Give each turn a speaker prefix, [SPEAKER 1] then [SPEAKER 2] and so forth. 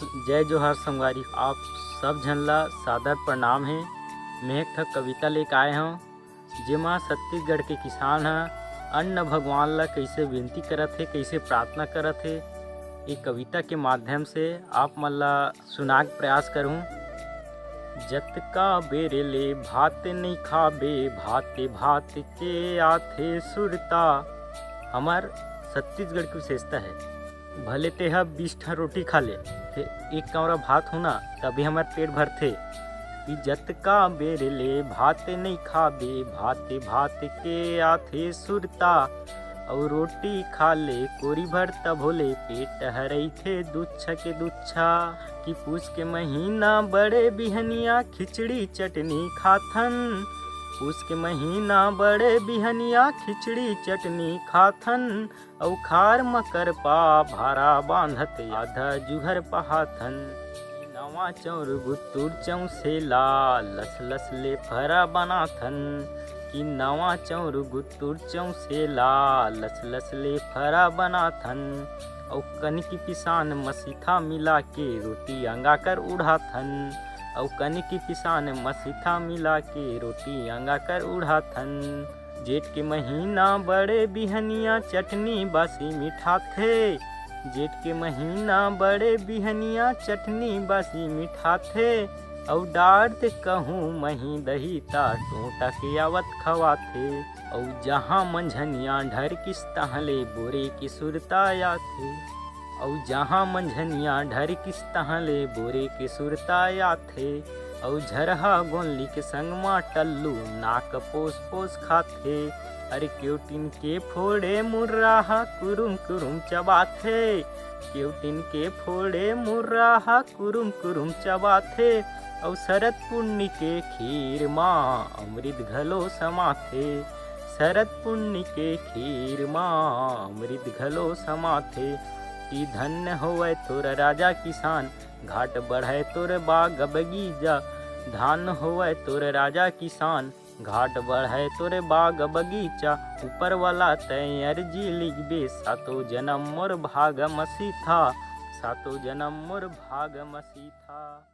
[SPEAKER 1] जय जोहार संगवारी, आप सब झन ला सादर प्रणाम है। मैं एक ठक कविता लेके आए हूँ जेमा छत्तीसगढ़ के किसान ह अन्न भगवान ला कैसे विनती करत है, कैसे प्रार्थना करत है। ये कविता के माध्यम से आप मन ला सुनाक प्रयास करूँ। जतका बेरे ले भात नहीं खाबे, भाते भात के आथे सुरता। हमार छत्तीसगढ़ की विशेषता है, भले तेहा 20 ठन रोटी खा ले, थे एक कौरा भात होना तभी हमार पेट भरथे। कि जतका बेरे ले भात नहीं खाबे, भाते भात के आथे सुरता। और रोटी खा ले कोरी भर तब होले, पेट हरई थे दुच्छा के दुच्छा। कि पूछ के महीना बड़े बिहनिया, खिचड़ी चटनी खाथन। पूछ के महीना बड़े बिहनिया, खिचड़ी चटनी खाथन। औ खार मकर पा भारा बांधत, आधा जुहर पहाथन। नवा चौर गुत्तुर चौसेला, लस लस ले फरा बनाथन। कि नवा चौर गुत्तुर चौसेला, लस लस ले फरा बनाथन। औ कनकी पिसान मसीथा मिला के, रोटी अंगा कर उड़ाथन। औ कनकी पिसान मसीथा मिला के, रोटी अंगा कर उड़ाथन। जेठ के महीना बड़े बिहनिया, चटनी बासी मीठा थे। जेठ के महीना बड़े बिहनिया, चटनी बासी मीठा थे। औ डाढ़ कहूँ मही दही ता, टोटा के आवत खवाथे। औ जहाँ मंझनिया ढर किस तहले, बोरे की सुरता आथे। औ जहाँ मंझनिया ढर किस तहले, बोरे के सुरता आथे। औ झरहा गोनली के संगमा टल्लू, नाक पोस पोस खाथे। अरे क्योटिन के फोड़े मुर्राहा, कुरुम कुरुम चबाथे। क्योटिन के फोड़े मुर्राहा, कुरुम कुरुम चबाथे। औ शरद पुण्य के खीर माँ, अमृत घलो समाथे। शरद पुण्य के खीर माँ, अमृत घलो समाथे। कि धन्य होवे तोर राजा किसान, घाट बढ़े तोर बाग बगीचा। धान होवे तोर राजा किसान, घाट बढ़े तोर बाग बगीचा। ऊपर वाला तय अर्जी लिखबे, सातो जन्म मोर भाग मसी था। सातो जन्म मोर भाग मसी था।